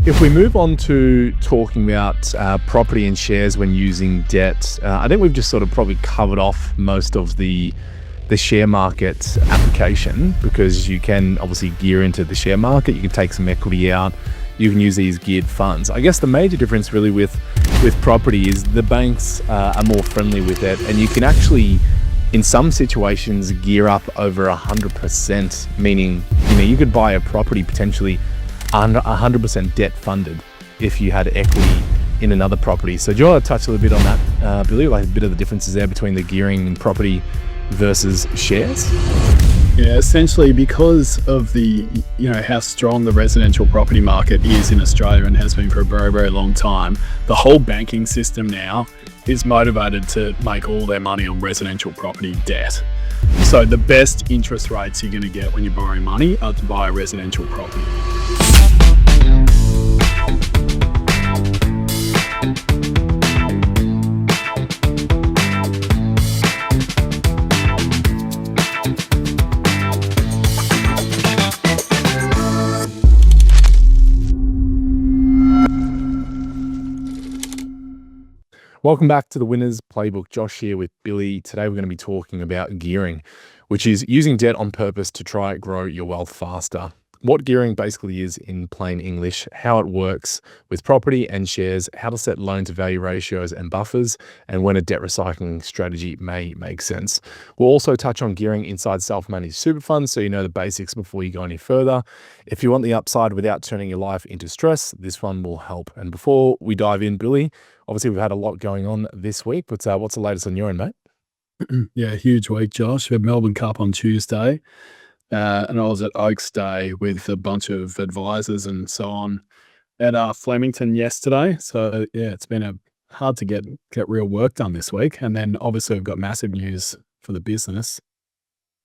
If we move on to talking about property and shares when using debt, I think we've just sort of probably covered off most of the share market application, because you can obviously gear into the share market, you can take some equity out, you can use these geared funds. I guess the major difference really with property is the banks are more friendly with it, and you can actually, in some situations, gear up over 100%, meaning you could buy a property potentially under 100% debt funded if you had equity in another property. So do you want to touch a little bit on that, Billy, like a bit of the differences there between the gearing in property versus shares? Yeah, essentially because of the, how strong the residential property market is in Australia and has been for a very, very long time, the whole banking system now is motivated to make all their money on residential property debt. So the best interest rates you're going to get when you're borrowing money are to buy a residential property. Welcome back to the Winners Playbook. Josh here with Billy. Today we're going to be talking about gearing, which is using debt on purpose to try grow your wealth faster. What gearing basically is in plain English, how it works with property and shares, how to set loan to value ratios and buffers, and when a debt recycling strategy may make sense. We'll also touch on gearing inside self-managed super funds, so you know the basics before you go any further. If you want the upside without turning your life into stress, this one will help. And before we dive in, Billy, obviously we've had a lot going on this week, but what's the latest on your end, mate? Yeah, huge week, Josh. We had Melbourne Cup on Tuesday. And I was at Oaks Day with a bunch of advisors and so on at Flemington yesterday. So yeah, it's been hard to get real work done this week. And then obviously we've got massive news for the business,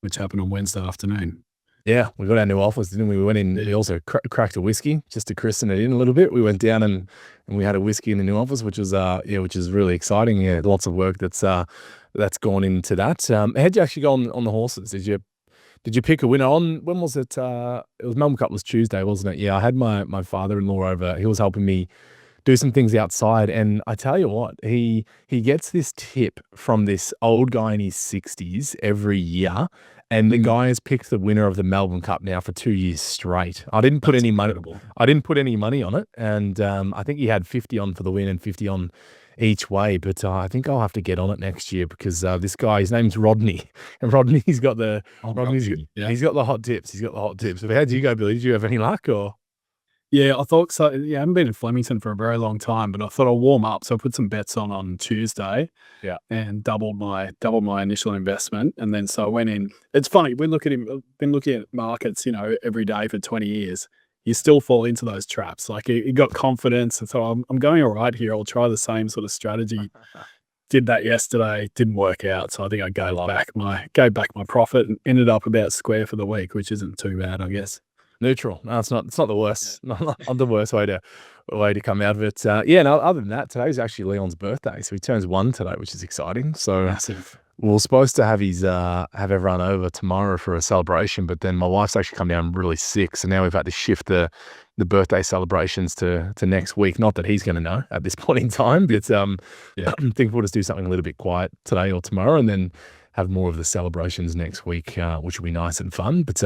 which happened on Wednesday afternoon. Yeah, we got our new office, didn't we? We went in, we also cracked a whiskey just to christen it in a little bit. We went down and we had a whiskey in the new office, which was which is really exciting. Yeah, lots of work that's gone into that. How'd you actually go on the horses? Did you pick a winner on, when was it? It was Melbourne Cup was Tuesday, wasn't it? Yeah, I had my father-in-law over. He was helping me do some things outside. And I tell you what, he gets this tip from this old guy in his 60s every year. And the guy has picked the winner of the Melbourne Cup now for 2 years straight. I didn't put any money on it. And I think he had 50 on for the win and 50 on each way, but I think I'll have to get on it next year because this guy, his name's Rodney, and Rodney's got the he's got the hot tips. He's got the hot tips. But how'd you go, Billy? Did you have any luck or? Yeah, I thought so. Yeah, I haven't been in Flemington for a very long time, but I thought I'll warm up. So I put some bets on Tuesday, and doubled my initial investment, and then so I went in. It's funny, been looking at markets, every day for 20 years. You still fall into those traps. Like you got confidence, and so I'm going all right here. I'll try the same sort of strategy. Did that yesterday, didn't work out, so I think I gave back my profit and ended up about square for the week, which isn't too bad, I guess. Neutral. No, it's not the worst. Not the worst way to come out of it. No, other than that, today's actually Leon's birthday, so he turns 1 today, which is exciting. So massive. We were supposed to have have everyone over tomorrow for a celebration, but then my wife's actually come down really sick, so now we've had to shift the birthday celebrations to next week. Not that he's going to know at this point in time, but I think we'll just do something a little bit quiet today or tomorrow, and then have more of the celebrations next week, which will be nice and fun. But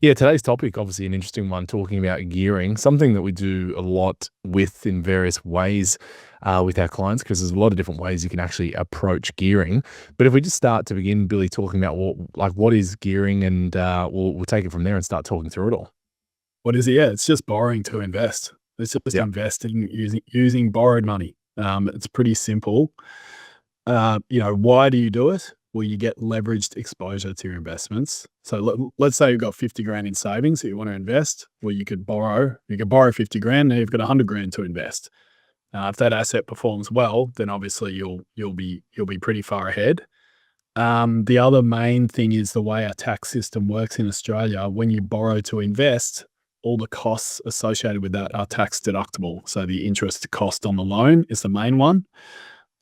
today's topic, obviously an interesting one, talking about gearing, something that we do a lot with in various ways with our clients, because there's a lot of different ways you can actually approach gearing. But if we just start to begin, Billy, talking about what is gearing, and we'll take it from there and start talking through it all. What is it? Yeah, it's just borrowing to invest. It's just investing using borrowed money. It's pretty simple. Why do you do it? Well, you get leveraged exposure to your investments. So let's say you've got 50 grand in savings that you want to invest. Well, you could borrow 50 grand. Now you've got 100 grand to invest. If that asset performs well, then obviously you'll be pretty far ahead. The other main thing is the way our tax system works in Australia. When you borrow to invest, all the costs associated with that are tax deductible. So the interest cost on the loan is the main one,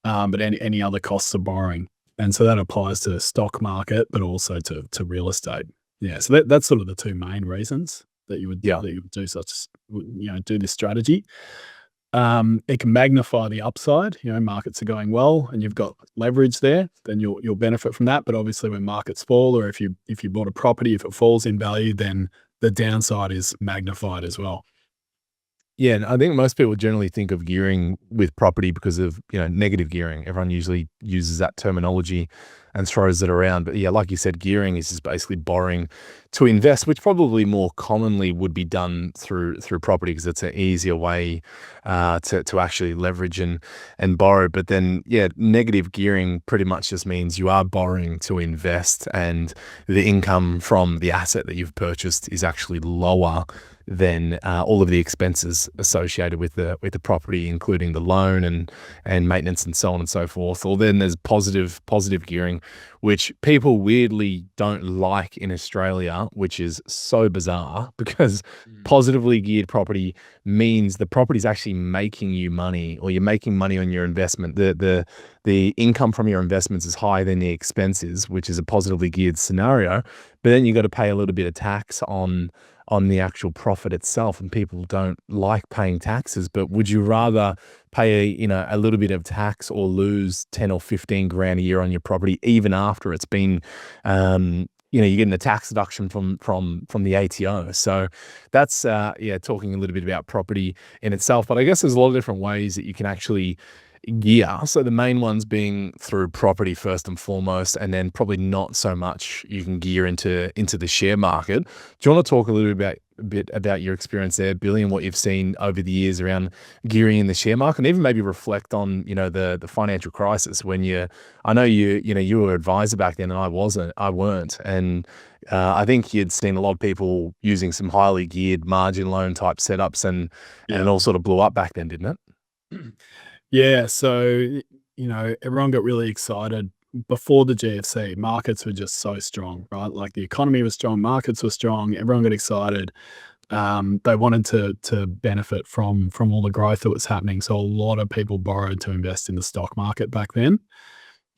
but any other costs of borrowing. And so that applies to the stock market, but also to real estate. Yeah, so that's sort of the two main reasons that you would Yeah. do do this strategy. It can magnify the upside. Markets are going well and you've got leverage there, then you'll benefit from that. But obviously when markets fall, or if you bought a property, if it falls in value, then the downside is magnified as well. Yeah, and I think most people generally think of gearing with property because of, negative gearing. Everyone usually uses that terminology and throws it around. But yeah, like you said, gearing is just basically borrowing to invest, which probably more commonly would be done through property because it's an easier way to actually leverage and borrow. But then, yeah, negative gearing pretty much just means you are borrowing to invest, and the income from the asset that you've purchased is actually lower than all of the expenses associated with the property, including the loan and maintenance and so on and so forth. Or then there's positive gearing, which people weirdly don't like in Australia, which is so bizarre because positively geared property means the property is actually making you money, or you're making money on your investment. The income from your investments is higher than the expenses, which is a positively geared scenario. But then you got to pay a little bit of tax on the actual profit itself, and people don't like paying taxes. But would you rather pay a little bit of tax or lose 10 or 15 grand a year on your property, even after it's been you're getting a tax deduction from the ATO? So that's talking a little bit about property in itself. But I guess there's a lot of different ways that you can actually gear. So the main ones being through property first and foremost, and then probably not so much you can gear into the share market. Do you want to talk a little bit about your experience there, Billy, and what you've seen over the years around gearing in the share market, and even maybe reflect on the financial crisis when I know you were an advisor back then and I weren't, and I think you'd seen a lot of people using some highly geared margin loan type setups, and it all sort of blew up back then, didn't it? Yeah, so everyone got really excited before the GFC. Markets were just so strong, right? Like the economy was strong, markets were strong, everyone got excited. They wanted to benefit from all the growth that was happening. So a lot of people borrowed to invest in the stock market back then.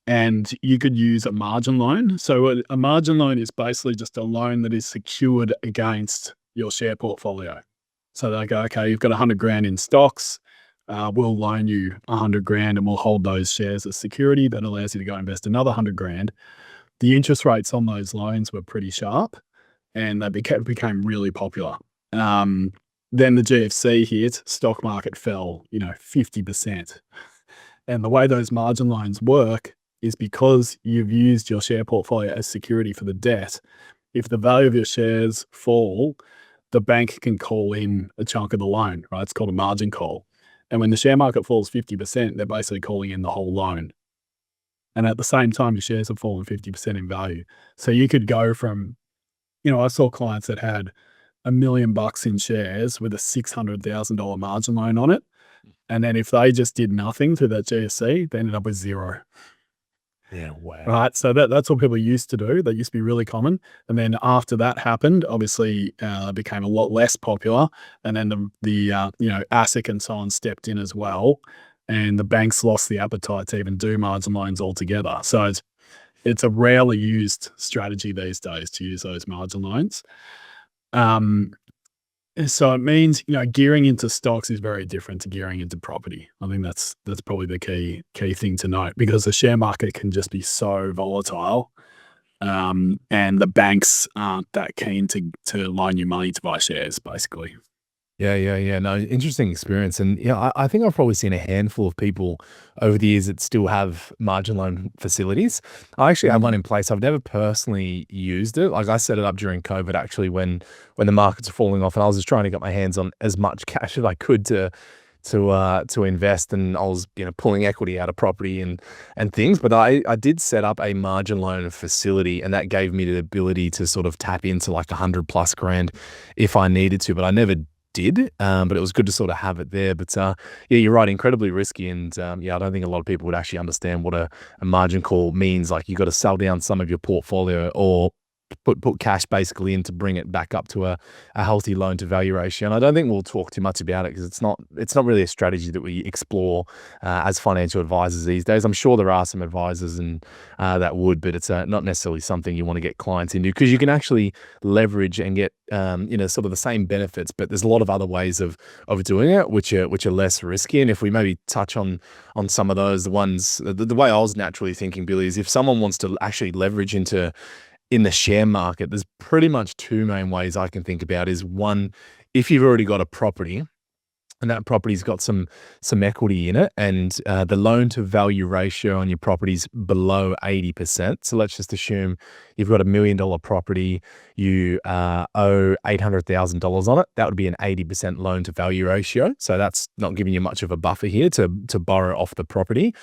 And you could use a margin loan. So a margin loan is basically just a loan that is secured against your share portfolio. So they go, okay, you've got 100 grand in stocks. We'll loan you 100 grand and we'll hold those shares as security. That allows you to go invest another 100 grand. The interest rates on those loans were pretty sharp and they became really popular. Then the GFC hit, stock market fell, 50%. And the way those margin loans work is because you've used your share portfolio as security for the debt. If the value of your shares fall, the bank can call in a chunk of the loan, right? It's called a margin call. And when the share market falls 50%, they're basically calling in the whole loan. And at the same time, your shares have fallen 50% in value. So you could go from, I saw clients that had $1 million in shares with a $600,000 margin loan on it. And then if they just did nothing through that GFC, they ended up with zero. Yeah, wow. Right. So that's what people used to do. That used to be really common. And then after that happened, obviously it became a lot less popular. And then the ASIC and so on stepped in as well. And the banks lost the appetite to even do margin loans altogether. So it's a rarely used strategy these days to use those margin loans. So it means, gearing into stocks is very different to gearing into property. I think that's probably the key thing to note, because the share market can just be so volatile, and the banks aren't that keen to loan you money to buy shares, basically. Yeah. No, interesting experience. And I think I've probably seen a handful of people over the years that still have margin loan facilities. I actually have one in place. I've never personally used it. Like I set it up during COVID, actually, when the markets are falling off, and I was just trying to get my hands on as much cash as I could to invest, and I was pulling equity out of property and things. But I did set up a margin loan facility, and that gave me the ability to sort of tap into like 100+ grand if I needed to, but I never did, but it was good to sort of have it there. But you're right, incredibly risky, and I don't think a lot of people would actually understand what a margin call means. Like you got to sell down some of your portfolio or put cash basically in to bring it back up to a healthy loan to value ratio. And I don't think we'll talk too much about it because it's not really a strategy that we explore as financial advisors these days. I'm sure there are some advisors and that would, but it's not necessarily something you want to get clients into, because you can actually leverage and get sort of the same benefits, but there's a lot of other ways of doing it which are less risky. And if we maybe touch on some of those, the way I was naturally thinking, Billy, is if someone wants to actually leverage in the share market, there's pretty much two main ways I can think about. Is one, if you've already got a property and that property's got some equity in it, and the loan to value ratio on your property's below 80%. So let's just assume you've got $1 million property, you owe $800,000 on it. That would be an 80% loan to value ratio. So that's not giving you much of a buffer here to borrow off the property.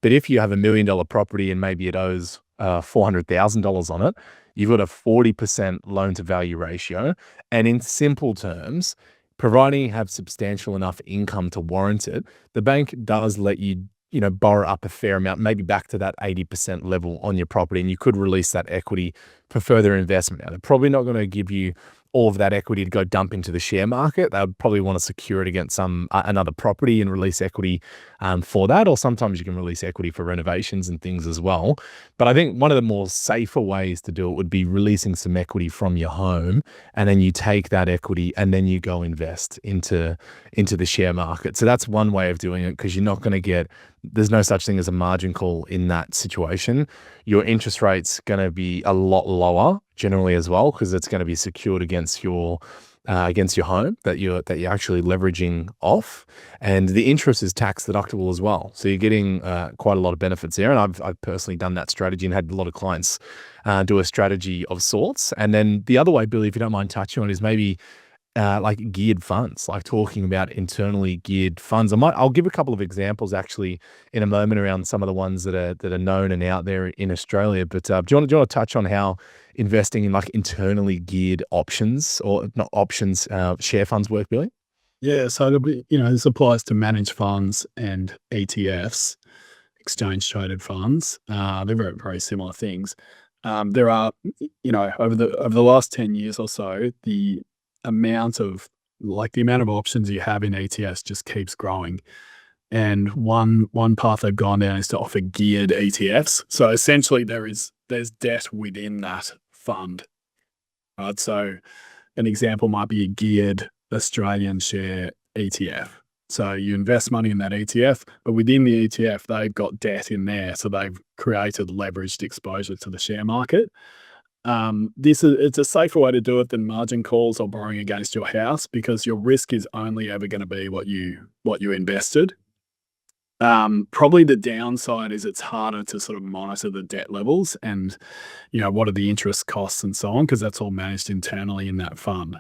But if you have $1 million property and maybe it owes $400,000 on it, you've got a 40% loan to value ratio. And in simple terms, providing you have substantial enough income to warrant it, the bank does let you, borrow up a fair amount, maybe back to that 80% level on your property, and you could release that equity for further investment. Now, they're probably not going to give you all of that equity to go dump into the share market. They would probably want to secure it against another property and release equity for that. Or sometimes you can release equity for renovations and things as well. But I think one of the more safer ways to do it would be releasing some equity from your home, and then you take that equity and then you go invest into the share market. So that's one way of doing it, because you're not going to there's no such thing as a margin call in that situation. Your interest rate's going to be a lot lower generally as well, because it's going to be secured against your home that you're actually leveraging off, and the interest is tax deductible as well. So you're getting quite a lot of benefits there. And I've personally done that strategy and had a lot of clients do a strategy of sorts. And then the other way, Billy, if you don't mind touching on, is maybe like geared funds, like talking about internally geared funds. I'll give a couple of examples actually in a moment around some of the ones that are known and out there in Australia. But do you want to touch on how investing in like internally geared options, or not options, share funds work, Billy? Yeah, so this applies to managed funds and ETFs, exchange traded funds. They're very, very similar things. There are, over the last 10 years or so, the amount of options you have in ETFs just keeps growing. And one path they've gone down is to offer geared ETFs. So essentially there's debt within that fund. Right? So an example might be a geared Australian share ETF. So you invest money in that ETF, but within the ETF, they've got debt in there. So they've created leveraged exposure to the share market. It's a safer way to do it than margin calls or borrowing against your house, because your risk is only ever going to be what you invested. Probably the downside is it's harder to sort of monitor the debt levels and, what are the interest costs and so on, because that's all managed internally in that fund.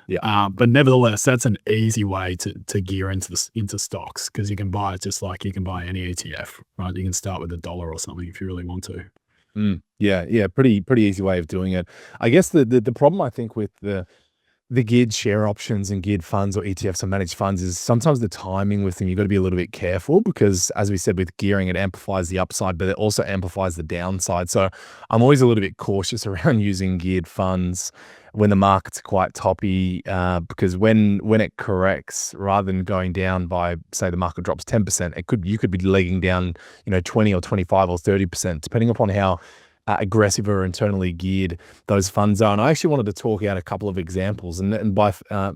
Yeah. But nevertheless, that's an easy way to gear into stocks, because you can buy it just like you can buy any ETF, right? You can start with $1 or something if you really want to. Yeah, pretty easy way of doing it. I guess the problem I think with the geared share options and geared funds or ETFs or managed funds is sometimes the timing with them. You've got to be a little bit careful, because as we said with gearing, it amplifies the upside, but it also amplifies the downside. So I'm always a little bit cautious around using geared funds when the market's quite toppy, because when it corrects, rather than going down by, say the market drops 10%, you could be legging down 20 or 25 or 30%, depending upon how aggressive or internally geared those funds are. And I actually wanted to talk out a couple of examples, and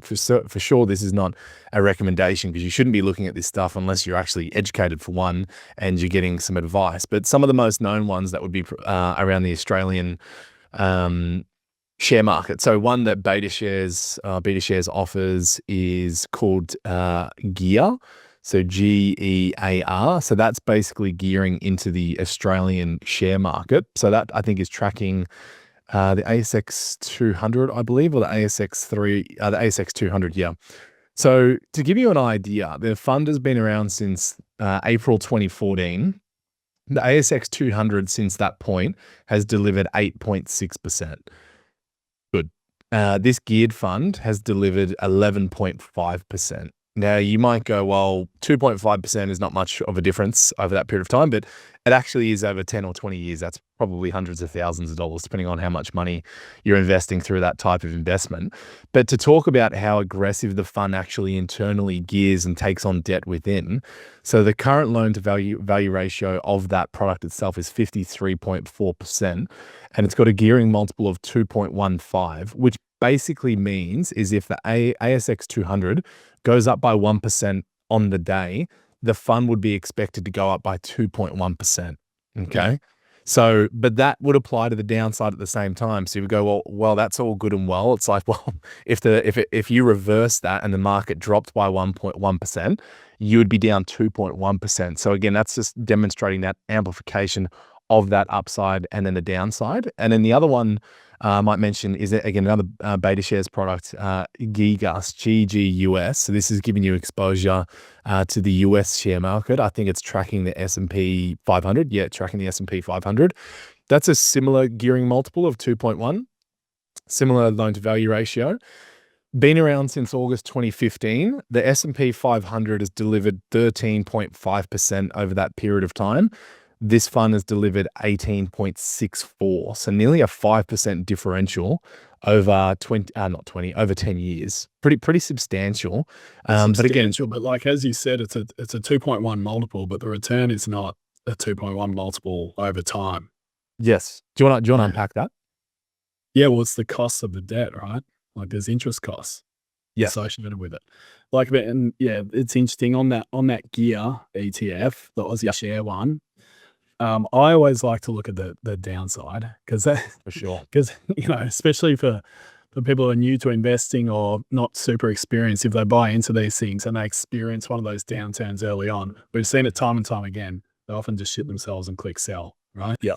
for sure this is not a recommendation, because you shouldn't be looking at this stuff unless you're actually educated for one and you're getting some advice. But some of the most known ones that would be around the Australian share market. So one that 𝗴𝗿𝗄𝗄 offers is called GEAR. So GEAR. So that's basically gearing into the Australian share market. So that I think is tracking the ASX 200, I believe, or the ASX 200. Yeah. So to give you an idea, the fund has been around since April 2014. The ASX 200 since that point has delivered 8.6%. Good. This geared fund has delivered 11.5%. Now, you might go, well, 2.5% is not much of a difference over that period of time, but it actually is over 10 or 20 years. That's probably hundreds of thousands of dollars, depending on how much money you're investing through that type of investment. But to talk about how aggressive the fund actually internally gears and takes on debt within, so the current loan to value ratio of that product itself is 53.4%, and it's got a gearing multiple of 2.15, which basically means is if the ASX 200 goes up by 1% on the day, the fund would be expected to go up by 2.1%. Okay. So, but that would apply to the downside at the same time. So you would go, well, that's all good and well. It's like, well, if you reverse that and the market dropped by 1.1%, you would be down 2.1%. So again, that's just demonstrating that amplification of that upside and then the downside. And then the other one I might mention is, again, another 𝗿𝗿liche product, 𝗍𝗲, GGUS. So this is giving you exposure to the US share market. I think it's tracking the S&P 500. Yeah, tracking the S&P 500. That's a similar gearing multiple of 2.1, similar loan to value ratio. Been around since August 2015. The S&P 500 has delivered 13.5% over that period of time. This fund has delivered 18.64, so nearly a 5% differential over 10 years. Pretty substantial. But again, but like as you said, it's a 2.1 multiple, but the return is not a 2.1 multiple over time. Yes. Do you want to unpack that? Yeah, well, it's the cost of the debt, right? Like there's interest costs associated with it. Like, and yeah, it's interesting on that gear ETF, the Aussie share one. I always like to look at the downside because For sure. Because especially for people who are new to investing or not super experienced, if they buy into these things and they experience one of those downturns early on, we've seen it time and time again. They often just shit themselves and click sell, right? Yeah.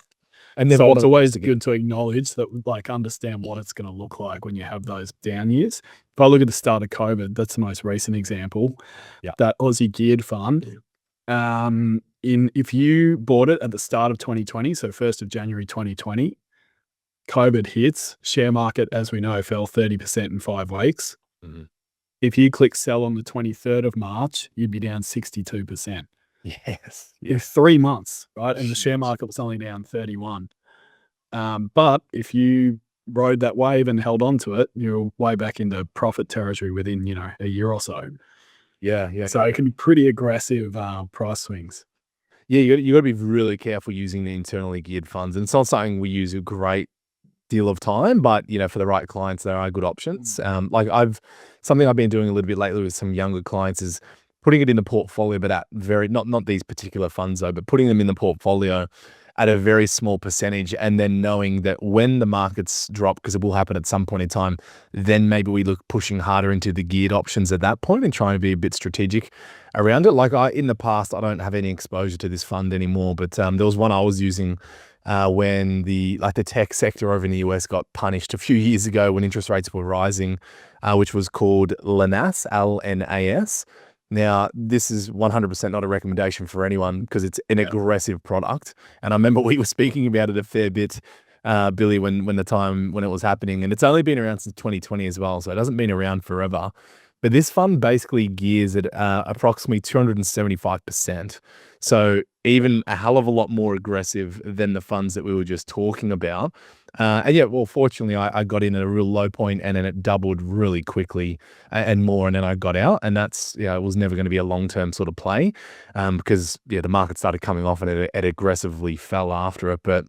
And then so it's always good to acknowledge that, like, understand what it's going to look like when you have those down years. If I look at the start of COVID, that's the most recent example. Yeah. That Aussie geared fund. If you bought it at the start of 2020, so 1st of January 2020, COVID hits, share market, as we know, fell 30% in 5 weeks. Mm-hmm. If you click sell on the 23rd of March, you'd be down 62%. Yes. In 3 months, right? And the share market was only down 31. But if you rode that wave and held on to it, you're way back into profit territory within, a year or so. Yeah. So it can be pretty aggressive price swings. Yeah, you got to be really careful using the internally geared funds. And it's not something we use a great deal of time, but for the right clients, there are good options. Something I've been doing a little bit lately with some younger clients is putting it in the portfolio, but at not these particular funds though, but putting them in the portfolio at a very small percentage, and then knowing that when the markets drop, because it will happen at some point in time, then maybe we look pushing harder into the geared options at that point and trying to be a bit strategic around it. Like in the past, I don't have any exposure to this fund anymore, but there was one I was using when the tech sector over in the US got punished a few years ago when interest rates were rising, which was called LNAS, LNAS. Now, this is 100% not a recommendation for anyone because it's an aggressive product. And I remember we were speaking about it a fair bit, Billy, when it was happening. And it's only been around since 2020 as well, so it hasn't been around forever. But this fund basically gears at approximately 275%. So even a hell of a lot more aggressive than the funds that we were just talking about. Fortunately, I got in at a real low point and then it doubled really quickly and more. And then I got out, and that's, it was never going to be a long-term sort of play because the market started coming off and it aggressively fell after it. But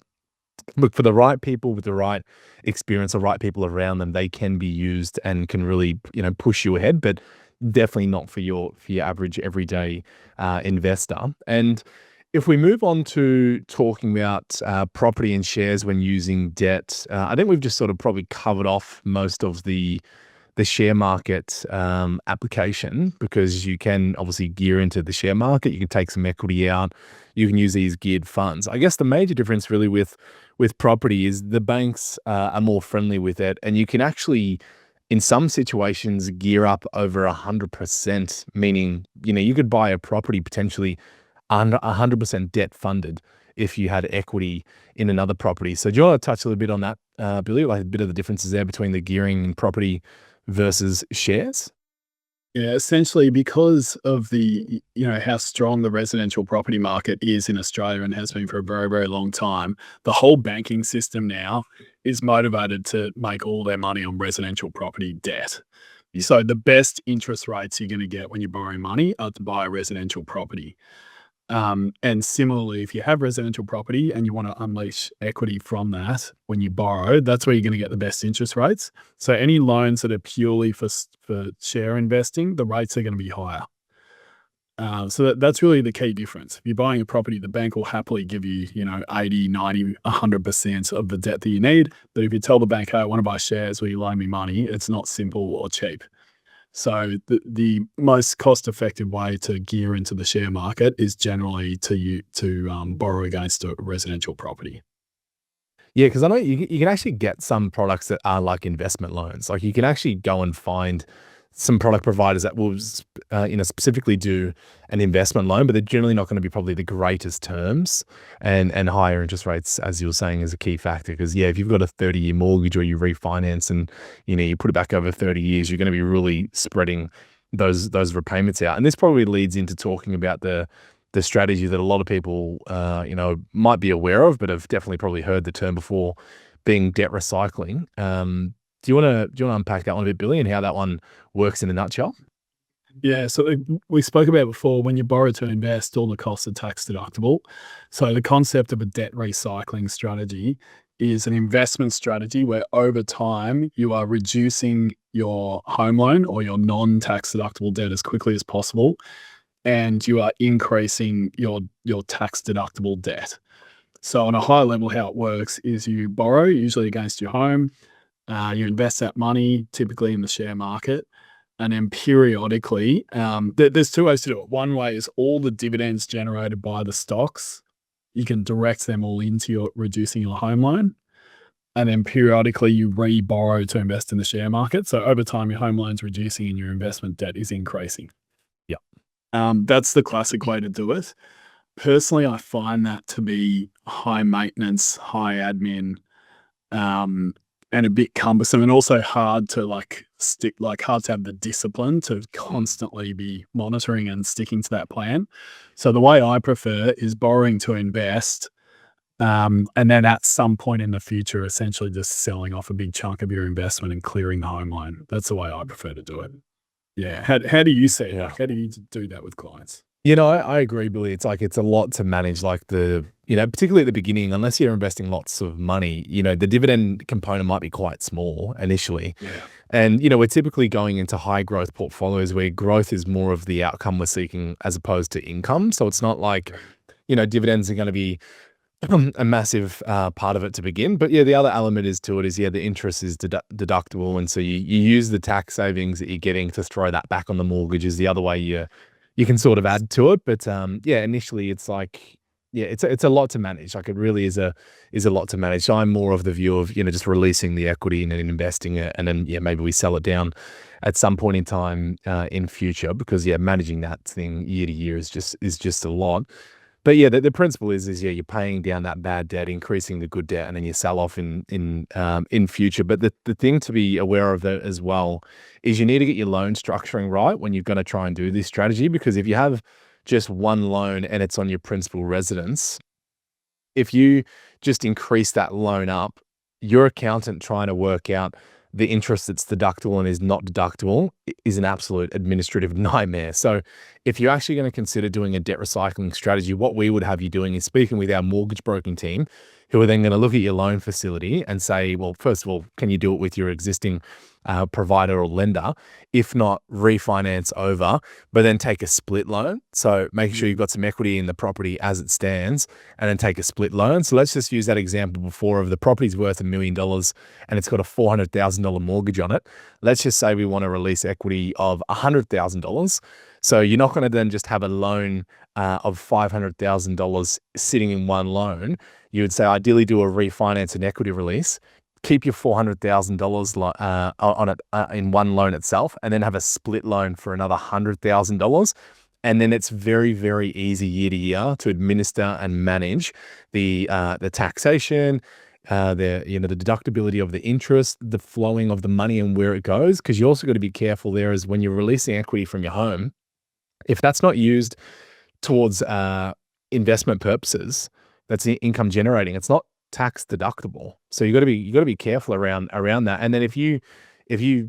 look, for the right people with the right experience, the right people around them, they can be used and can really, push you ahead, but definitely not for your average everyday investor. And if we move on to talking about property and shares when using debt, I think we've just sort of probably covered off most of the share market application, because you can obviously gear into the share market. You can take some equity out. You can use these geared funds. I guess the major difference really with property is the banks are more friendly with it, and you can actually, in some situations, gear up over 100%, meaning, you could buy a property potentially under 100% debt funded if you had equity in another property. So do you want to touch a little bit on that, Billy, like a bit of the differences there between the gearing in property versus shares? Yeah, essentially because of the, how strong the residential property market is in Australia and has been for a very, very long time, the whole banking system now is motivated to make all their money on residential property debt. So the best interest rates you're going to get when you're borrowing money are to buy a residential property. And similarly, if you have residential property and you want to unleash equity from that when you borrow, that's where you're going to get the best interest rates. So any loans that are purely for share investing, the rates are going to be higher. So that's really the key difference. If you're buying a property, the bank will happily give you, 80, 90, 100% of the debt that you need. But if you tell the bank, hey, I want to buy shares, will you loan me money? It's not simple or cheap. So the most cost-effective way to gear into the share market is generally to borrow against a residential property. Yeah, because I know you can actually get some products that are like investment loans. Like you can actually go and find some product providers that will, specifically do an investment loan, but they're generally not going to be probably the greatest terms, and higher interest rates, as you were saying, is a key factor. Because yeah, if you've got a 30-year mortgage or you refinance and you put it back over 30 years, you're going to be really spreading those repayments out. And this probably leads into talking about the strategy that a lot of people might be aware of, but have definitely probably heard the term before, being debt recycling. Do you want to unpack that one a bit, Billy, and how that one works in a nutshell? Yeah, so we spoke about before, when you borrow to invest, all the costs are tax deductible. So the concept of a debt recycling strategy is an investment strategy where over time you are reducing your home loan or your non-tax deductible debt as quickly as possible, and you are increasing your tax deductible debt. So on a high level, how it works is you borrow, usually against your home, you invest that money typically in the share market, and then periodically, there's two ways to do it. One way is all the dividends generated by the stocks, you can direct them all into reducing your home loan, and then periodically you re-borrow to invest in the share market. So over time, your home loan's reducing and your investment debt is increasing. Yeah, that's the classic way to do it. Personally, I find that to be high maintenance, high admin, and a bit cumbersome, and also hard to hard to have the discipline to constantly be monitoring and sticking to that plan. So the way I prefer is borrowing to invest, and then at some point in the future, essentially just selling off a big chunk of your investment and clearing the home loan. That's the way I prefer to do it. Yeah. How do you see it? Yeah. How do you do that with clients? I agree, Billy. It's a lot to manage, particularly at the beginning, unless you're investing lots of money, the dividend component might be quite small initially. Yeah. And, we're typically going into high growth portfolios where growth is more of the outcome we're seeking as opposed to income. So it's not like, dividends are going to be a massive part of it to begin. But yeah, the other element the interest is deductible. And so you use the tax savings that you're getting to throw that back on the mortgage is the other way you can sort of add to it. But initially it's it's a lot to manage. Like it really is a lot to manage. So I'm more of the view of, just releasing the equity and then investing it. And then, maybe we sell it down at some point in time in future, because managing that thing year to year is just a lot. But the principle is you're paying down that bad debt, increasing the good debt, and then you sell off in future. But the thing to be aware of that as well is you need to get your loan structuring right when you're going to try and do this strategy. Because if you have just one loan and it's on your principal residence, if you just increase that loan up, your accountant trying to work out the interest that's deductible and is not deductible is an absolute administrative nightmare. So if you're actually going to consider doing a debt recycling strategy, what we would have you doing is speaking with our mortgage broking team, who are then going to look at your loan facility and say, well, first of all, can you do it with your existing provider or lender? If not, refinance over, but then take a split loan. So make sure you've got some equity in the property as it stands, and then take a split loan. So let's just use that example before of the property's worth $1 million and it's got a $400,000 mortgage on it. Let's just say we want to release equity of $100,000. So you're not going to then just have a loan of $500,000 sitting in one loan. You would say ideally do a refinance and equity release, keep your $400,000 on it in one loan itself, and then have a split loan for another $100,000. And then it's very, very easy year to year to administer and manage the taxation, the deductibility of the interest, the flowing of the money and where it goes. Because you also got to be careful there is when you're releasing equity from your home, if that's not used towards investment purposes, that's income generating, it's not tax deductible. So you got to be careful around that. And then if you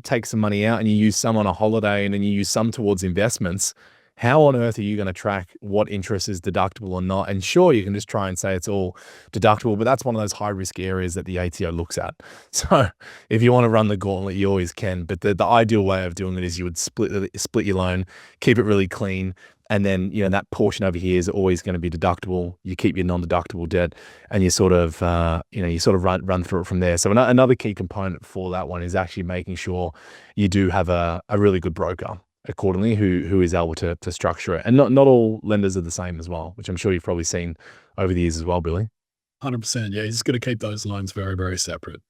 take some money out and you use some on a holiday and then you use some towards investments, how on earth are you going to track what interest is deductible or not? And sure, you can just try and say it's all deductible, but that's one of those high risk areas that the ATO looks at. So if you want to run the gauntlet, you always can. But the ideal way of doing it is you would split your loan, keep it really clean. And then, that portion over here is always going to be deductible. You keep your non-deductible debt and you sort of, run through it from there. So another key component for that one is actually making sure you do have a really good broker accordingly who is able to structure it. And not all lenders are the same as well, which I'm sure you've probably seen over the years as well, Billy. 100%. Yeah. You just got to keep those loans very, very separate.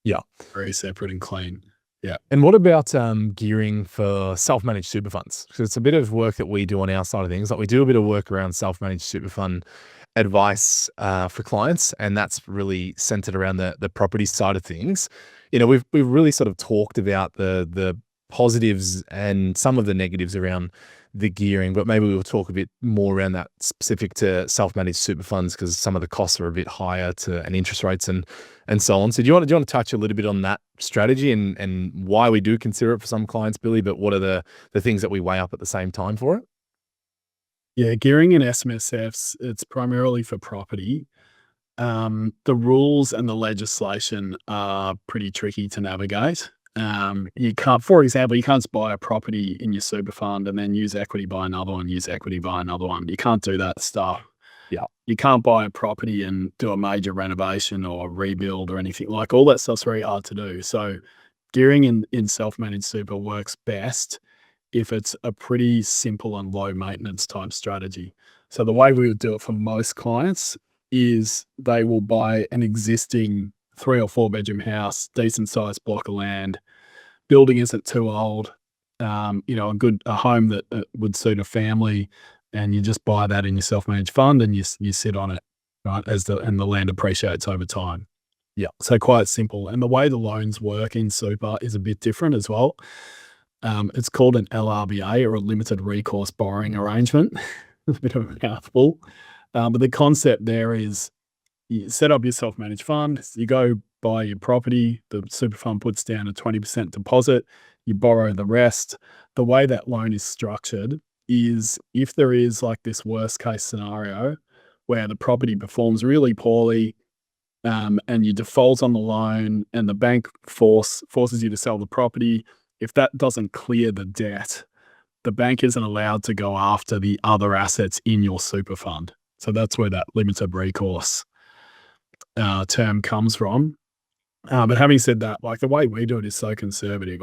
Yeah. Very separate and clean. Yeah. And what about gearing for self-managed super funds? So it's a bit of work that we do on our side of things. Like we do a bit of work around self-managed super fund advice for clients, and that's really centered around the property side of things. We've really sort of talked about the positives and some of the negatives around the gearing, but maybe we'll talk a bit more around that specific to self-managed super funds because some of the costs are a bit higher and interest rates and so on. So do you want to touch a little bit on that strategy and why we do consider it for some clients, Billy, but what are the things that we weigh up at the same time for it? Yeah, gearing in SMSFs, it's primarily for property. The rules and the legislation are pretty tricky to navigate. You can't, for example, you can't just buy a property in your super fund and then use equity buy another one, use equity buy another one. You can't do that stuff. Yeah. You can't buy a property and do a major renovation or rebuild or anything. Like all that stuff's very hard to do. So gearing in self-managed super works best if it's a pretty simple and low maintenance type strategy. So the way we would do it for most clients is they will buy an existing 3 or 4 bedroom house, decent sized block of land, building isn't too old, a home that would suit a family, and you just buy that in your self-managed fund and you sit on it, right? And the land appreciates over time. Yeah. So quite simple. And the way the loans work in super is a bit different as well. It's called an LRBA, or a limited recourse borrowing arrangement. A bit of a mouthful. But the concept there is you set up your self-managed fund, you go buy your property, the super fund puts down a 20% deposit, you borrow the rest. The way that loan is structured is if there is like this worst case scenario where the property performs really poorly, and you default on the loan and the bank forces you to sell the property, if that doesn't clear the debt, the bank isn't allowed to go after the other assets in your super fund. So that's where that limited recourse term comes from. But having said that, like the way we do it is so conservative.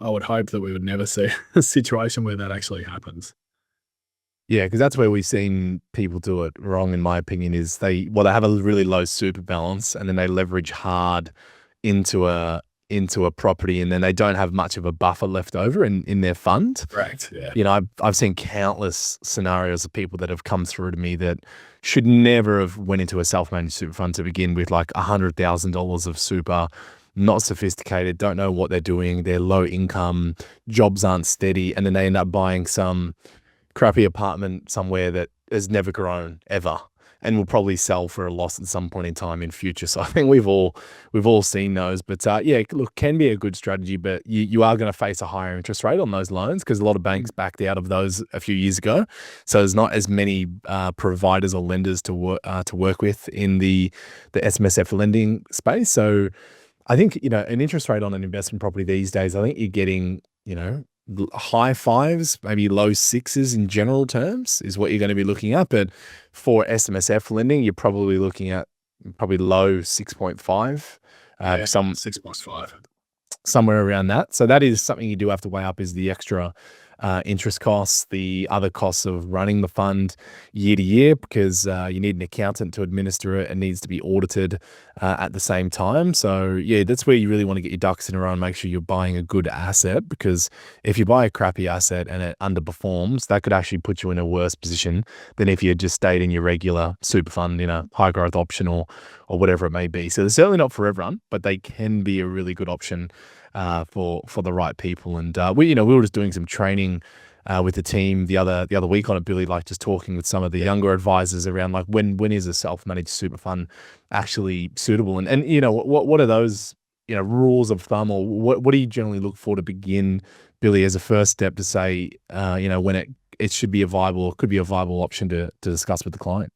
I would hope that we would never see a situation where that actually happens. Yeah, because that's where we've seen people do it wrong, in my opinion, is they have a really low super balance and then they leverage hard into a property and then they don't have much of a buffer left over in their fund. Correct. Yeah. I've seen countless scenarios of people that have come through to me that should never have went into a self-managed super fund to begin with, like $100,000 of super, not sophisticated, don't know what they're doing, they're low income, jobs aren't steady, and then they end up buying some crappy apartment somewhere that has never grown ever and will probably sell for a loss at some point in time in future. So I think we've all seen those. But yeah, look, can be a good strategy, but you are going to face a higher interest rate on those loans because a lot of banks backed out of those a few years ago. So there's not as many providers or lenders to work with in the SMSF lending space. So I think, an interest rate on an investment property these days, I think you're getting, high 5s, maybe low 6s in general terms is what you're going to be looking at. But for SMSF lending, you're probably looking at low 6.5, 6.5, somewhere around that. So that is something you do have to weigh up, is the extra interest costs, the other costs of running the fund year to year, because you need an accountant to administer it and needs to be audited at the same time. So yeah, that's where you really want to get your ducks in a row and make sure you're buying a good asset, because if you buy a crappy asset and it underperforms, that could actually put you in a worse position than if you had just stayed in your regular super fund in a high growth option or whatever it may be. So they're certainly not for everyone, but they can be a really good option for the right people. And we were just doing some training with the team the other week on it, Billy, like just talking with some of the younger advisors around like when is a self-managed super fund actually suitable, and what are those rules of thumb, or what do you generally look for to begin, Billy, as a first step to say when it should be a viable or could be a viable option to discuss with the client?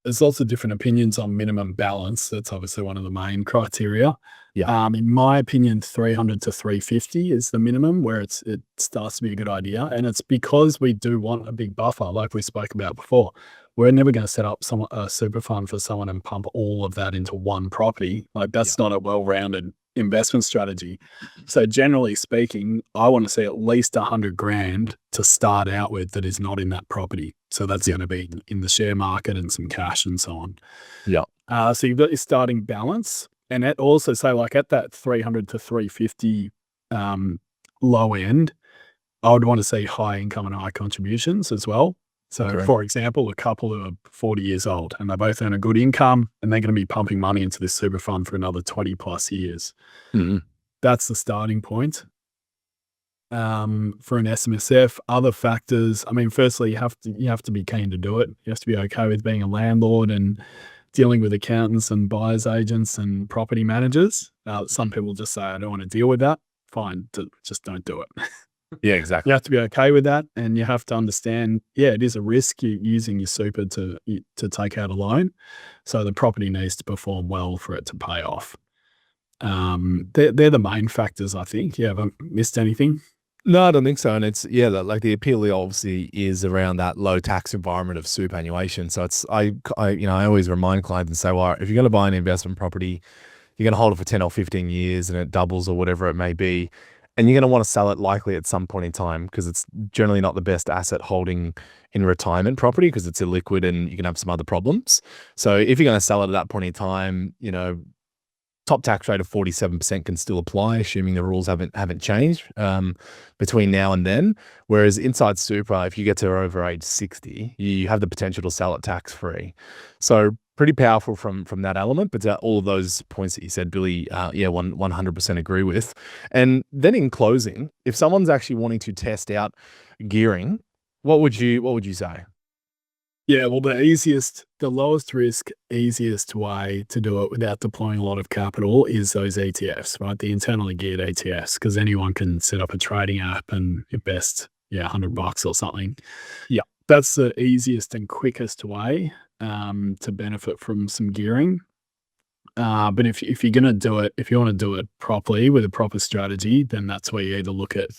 There's lots of different opinions on minimum balance. That's obviously one of the main criteria. Yeah. In my opinion, 300 to 350 is the minimum where it starts to be a good idea. And it's because we do want a big buffer, like we spoke about before. We're never going to set up a super fund for someone and pump all of that into one property. Like that's not a well-rounded investment strategy. So generally speaking, I want to see at least 100 grand to start out with that is not in that property. So that's going to be in the share market and some cash and so on. Yeah. So you've got your starting balance, and at also say like at that 300 to 350 low end, I would want to see high income and high contributions as well. So for example, a couple who are 40 years old and they both earn a good income and they're going to be pumping money into this super fund for another 20 plus years. Mm-hmm. That's the starting point. For an SMSF, other factors, I mean, firstly, you have to be keen to do it. You have to be okay with being a landlord and dealing with accountants and buyer's agents and property managers. Some people just say, I don't want to deal with that. Fine, just don't do it. Yeah, exactly. You have to be okay with that, and you have to understand, it is a risk you're using your super to take out a loan. So the property needs to perform well for it to pay off. They're the main factors, I think. You haven't missed anything? No, I don't think so. And it's, like the appeal obviously is around that low tax environment of superannuation. So it's, I always remind clients and say, well, if you're going to buy an investment property, you're going to hold it for 10 or 15 years and it doubles or whatever it may be. And you're going to want to sell it likely at some point in time, because it's generally not the best asset holding in retirement property because it's illiquid and you can have some other problems. So if you're going to sell it at that point in time, top tax rate of 47% can still apply, assuming the rules haven't changed between now and then. Whereas inside super, if you get to over age 60, you have the potential to sell it tax free. So pretty powerful from that element. But all of those points that you said, Billy, 100% agree with. And then in closing, if someone's actually wanting to test out gearing, what would you say? Yeah, well, the lowest risk, easiest way to do it without deploying a lot of capital is those ETFs, right? The internally geared ETFs, because anyone can set up a trading app and invest, $100 or something. Yeah, that's the easiest and quickest way to benefit from some gearing. But if you're going to do it, if you want to do it properly with a proper strategy, then that's where you either look at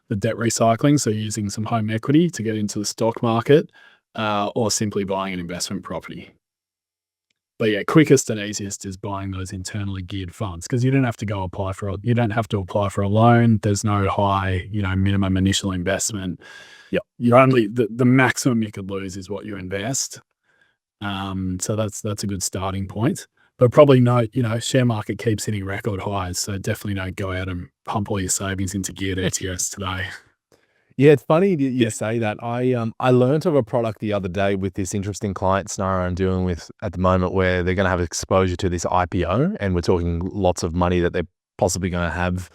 the debt recycling, so using some home equity to get into the stock market, or simply buying an investment property. But yeah, quickest and easiest is buying those internally geared funds, because you don't have to apply for a loan. There's no high, minimum initial investment. Yeah, you're only the maximum you could lose is what you invest. So that's a good starting point. But probably note, share market keeps hitting record highs, so definitely don't go out and pump all your savings into geared ETFs today. Yeah, it's funny you say that. I learned of a product the other day with this interesting client scenario I'm dealing with at the moment, where they're going to have exposure to this IPO, and we're talking lots of money that they're possibly going to have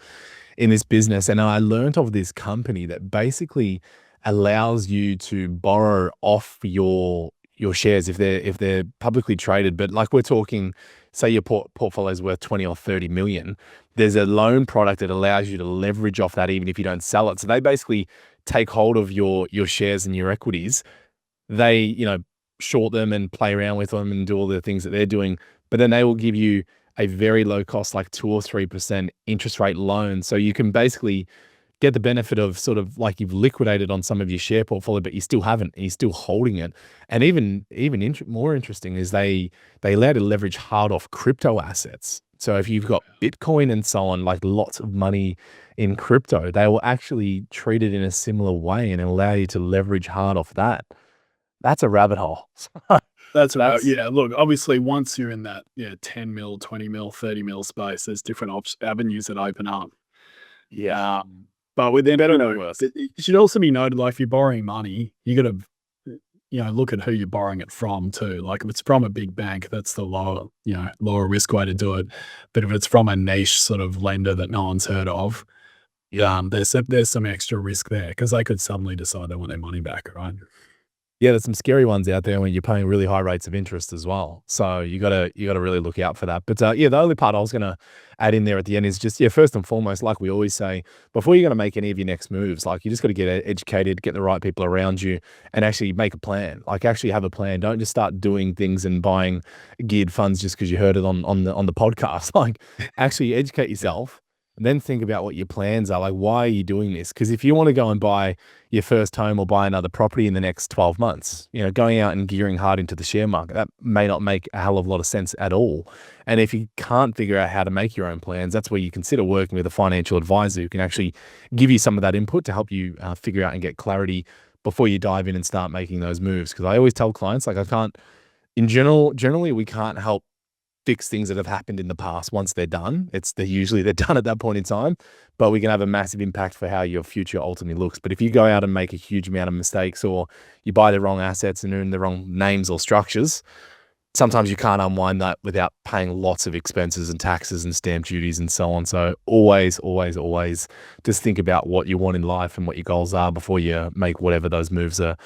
in this business. And I learned of this company that basically allows you to borrow off your shares if they're publicly traded. But like we're talking, say your portfolio is worth 20 or 30 million. There's a loan product that allows you to leverage off that even if you don't sell it. So they basically take hold of your shares and your equities. They, short them and play around with them and do all the things that they're doing. But then they will give you a very low cost, like 2 or 3% interest rate loan. So you can basically get the benefit of sort of like you've liquidated on some of your share portfolio, but you still haven't, and you're still holding it. And more interesting is they allow you to leverage hard off crypto assets. So if you've got Bitcoin and so on, like lots of money in crypto, they will actually treat it in a similar way and allow you to leverage hard off that. That's a rabbit hole. That's right. Yeah. Look, obviously, once you're in that 10 mil, 20 mil, 30 mil space, there's different avenues that open up. Yeah. But with them, Better than worse. it should also be noted, like if you're borrowing money, you got to, look at who you're borrowing it from too. Like if it's from a big bank, that's the lower risk way to do it. But if it's from a niche sort of lender that no one's heard of, there's some extra risk there because they could suddenly decide they want their money back, right? Yeah, there's some scary ones out there when you're paying really high rates of interest as well. So you gotta really look out for that. But the only part I was gonna add in there at the end is just first and foremost, like we always say, before you're gonna make any of your next moves, like you just got to get educated, get the right people around you, and actually make a plan. Like actually have a plan. Don't just start doing things and buying geared funds just because you heard it on the podcast. Like actually educate yourself. And then think about what your plans are. Like, why are you doing this? Because if you want to go and buy your first home or buy another property in the next 12 months, going out and gearing hard into the share market, that may not make a hell of a lot of sense at all. And if you can't figure out how to make your own plans, that's where you consider working with a financial advisor who can actually give you some of that input to help you figure out and get clarity before you dive in and start making those moves. Because I always tell clients, like generally we can't help fix things that have happened in the past once they're done. They're done at that point in time, but we can have a massive impact for how your future ultimately looks. But if you go out and make a huge amount of mistakes or you buy the wrong assets and in the wrong names or structures, sometimes you can't unwind that without paying lots of expenses and taxes and stamp duties and so on. So always just think about what you want in life and what your goals are before you make whatever those moves are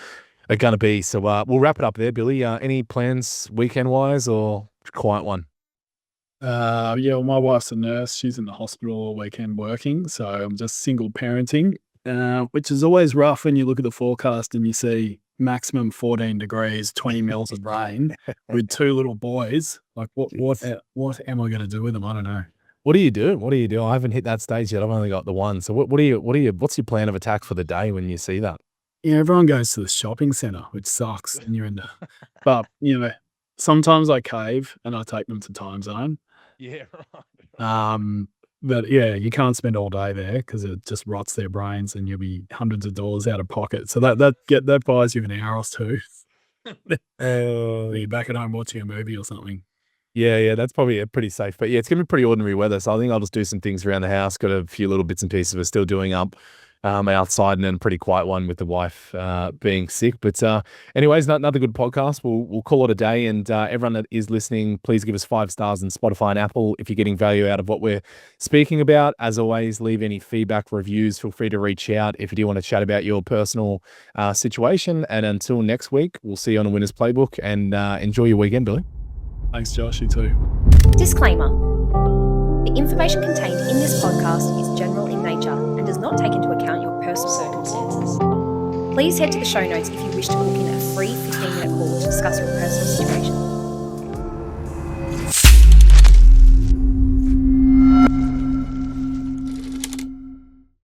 going to be. So we'll wrap it up there, Billy. Any plans weekend-wise or quiet one? Well, my wife's a nurse. She's in the hospital all weekend working, so I'm just single parenting, which is always rough when you look at the forecast and you see maximum 14 degrees, 20 mils of rain with 2 little boys. Like, what am I going to do with them? I don't know. What do you do? I haven't hit that stage yet. I've only got the one. So what's your plan of attack for the day when you see that? Everyone goes to the shopping center, which sucks, and you're in the. But sometimes I cave and I take them to Time Zone. Yeah, right. But you can't spend all day there because it just rots their brains and you'll be hundreds of dollars out of pocket. So that buys you an hour or two. You're back at home watching a movie or something. Yeah, that's probably pretty safe. But it's gonna be pretty ordinary weather. So I think I'll just do some things around the house. Got a few little bits and pieces we're still doing up outside, and then a pretty quiet one with the wife being sick. But anyways, another good podcast. We'll call it a day. And everyone that is listening, please give us 5 stars on Spotify and Apple if you're getting value out of what we're speaking about. As always, leave any feedback, reviews. Feel free to reach out if you do want to chat about your personal situation. And until next week, we'll see you on the Winners Playbook. And enjoy your weekend, Billy. Thanks, Josh. You too. Disclaimer. The information contained in this podcast is general in nature and does not take into account your personal circumstances. Please head to the show notes if you wish to book in a free 15-minute call to discuss your personal situation.